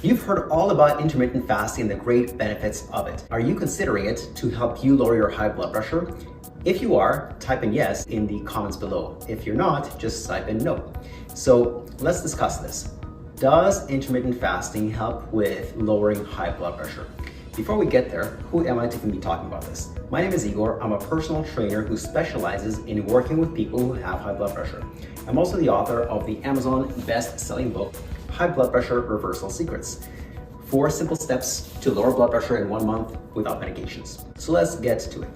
You've heard all about intermittent fasting and the great benefits of it. Are you considering it to help you lower your high blood pressure? If you are, type in yes in the comments below. If you're not, just type in no. So let's discuss this. Does intermittent fasting help with lowering high blood pressure? Before we get there, who am I to be talking about this? My name is Igor. I'm a personal trainer who specializes in working with people who have high blood pressure. I'm also the author of the Amazon best-selling book, High Blood Pressure Reversal Secrets. 4 simple steps to lower blood pressure in 1 month without medications. So let's get to it.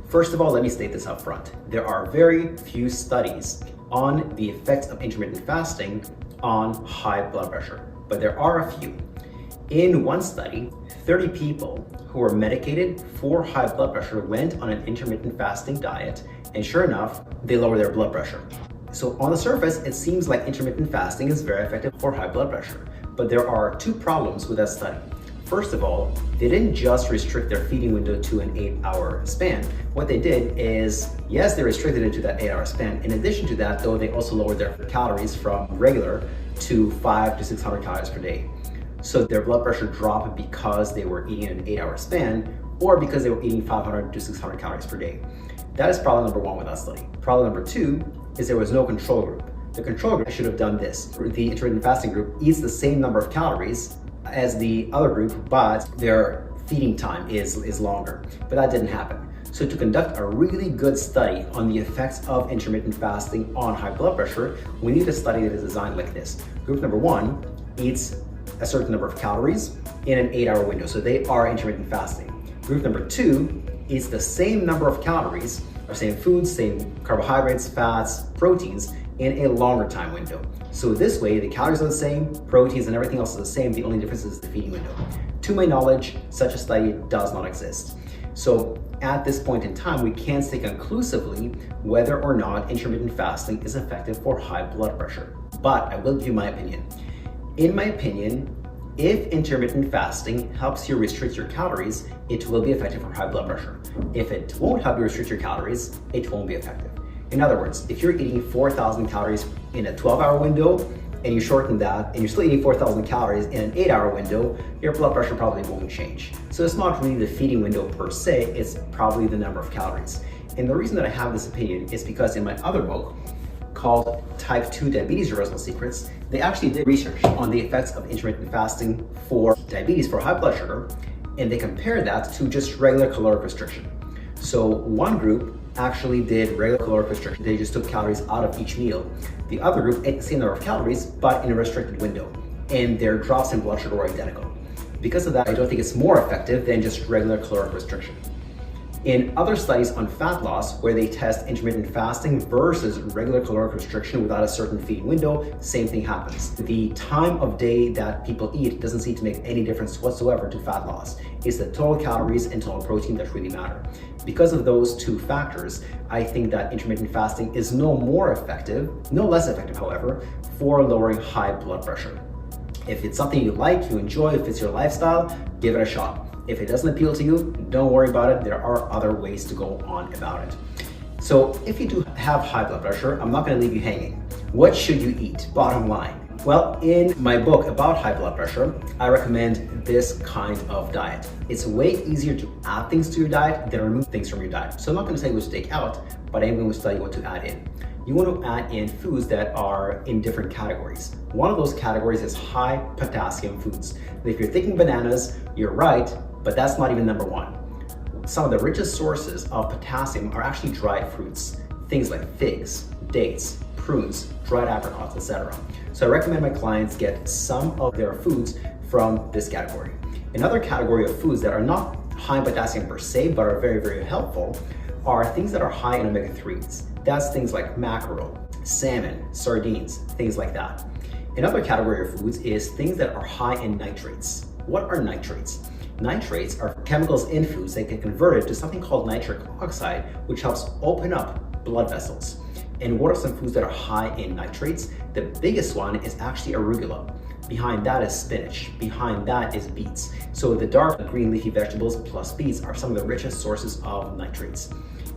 First of all, let me state this up front. There are very few studies on the effects of intermittent fasting on high blood pressure, but there are a few. In one study, 30 people who were medicated for high blood pressure went on an intermittent fasting diet, and sure enough, they lowered their blood pressure. So on the surface, it seems like intermittent fasting is very effective for high blood pressure, but there are 2 problems with that study. First of all, they didn't just restrict their feeding window to an 8-hour span. What they did is, yes, they restricted it to that 8-hour span. In addition to that, though, they also lowered their calories from regular to 500 to 600 calories per day. So their blood pressure dropped because they were eating an 8-hour span, or because they were eating 500 to 600 calories per day. That is problem number 1 with that study. Problem number 2 is there was no control group. The control group should have done this. The intermittent fasting group eats the same number of calories as the other group, but their feeding time is longer. But that didn't happen. So to conduct a really good study on the effects of intermittent fasting on high blood pressure, we need a study that is designed like this. Group number 1 eats a certain number of calories in an 8-hour window, so they are intermittent fasting. Group number 2 eats the same number of calories, or same foods, same carbohydrates, fats, proteins, in a longer time window. So this way, the calories are the same, proteins and everything else is the same, the only difference is the feeding window. To my knowledge, such a study does not exist. So at this point in time, we can't say conclusively whether or not intermittent fasting is effective for high blood pressure. But I will give you my opinion. In my opinion, if intermittent fasting helps you restrict your calories, it will be effective for high blood pressure. If it won't help you restrict your calories, it won't be effective. In other words, if you're eating 4,000 calories in a 12-hour window and you shorten that and you're still eating 4,000 calories in an 8-hour window, your blood pressure probably won't change. So it's not really the feeding window per se, it's probably the number of calories. And the reason that I have this opinion is because in my other book, called Type 2 Diabetes Reversal Secrets, they actually did research on the effects of intermittent fasting for diabetes, for high blood sugar, and they compared that to just regular caloric restriction. So one group actually did regular caloric restriction. They just took calories out of each meal. The other group ate the same number of calories, but in a restricted window, and their drops in blood sugar were identical. Because of that, I don't think it's more effective than just regular caloric restriction. In other studies on fat loss, where they test intermittent fasting versus regular caloric restriction without a certain feeding window, same thing happens. The time of day that people eat doesn't seem to make any difference whatsoever to fat loss. It's the total calories and total protein that really matter. Because of those 2 factors, I think that intermittent fasting is no less effective, however, for lowering high blood pressure. If it's something you like, you enjoy, if it's your lifestyle, give it a shot. If it doesn't appeal to you, don't worry about it. There are other ways to go on about it. So if you do have high blood pressure, I'm not going to leave you hanging. What should you eat? Bottom line. Well, in my book about high blood pressure, I recommend this kind of diet. It's way easier to add things to your diet than remove things from your diet. So I'm not going to tell you what to take out, but I'm going to tell you what to add in. You want to add in foods that are in different categories. One of those categories is high potassium foods. If you're thinking bananas, you're right, but that's not even number 1. Some of the richest sources of potassium are actually dried fruits. Things like figs, dates, prunes, dried apricots, etc. So I recommend my clients get some of their foods from this category. Another category of foods that are not high in potassium per se, but are very, very helpful, are things that are high in omega-3s. That's things like mackerel, salmon, sardines, things like that. Another category of foods is things that are high in nitrates. What are nitrates? Nitrates are chemicals in foods that get converted to something called nitric oxide, which helps open up blood vessels. And what are some foods that are high in nitrates? The biggest one is actually arugula. Behind that is spinach. Behind that is beets. So the dark green leafy vegetables plus beets are some of the richest sources of nitrates.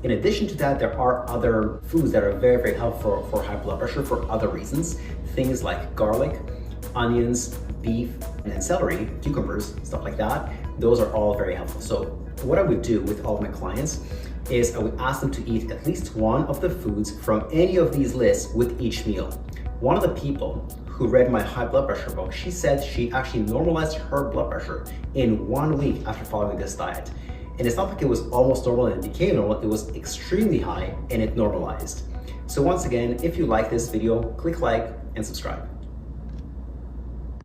In addition to that, there are other foods that are very, very helpful for high blood pressure for other reasons. Things like garlic, onions, beef, and celery, cucumbers, stuff like that, those are all very helpful. So what I would do with all of my clients is I would ask them to eat at least one of the foods from any of these lists with each meal. One of the people who read my high blood pressure book, she said she actually normalized her blood pressure in 1 week after following this diet. And it's not like it was almost normal and it became normal, it was extremely high and it normalized. So once again, if you like this video, click like and subscribe.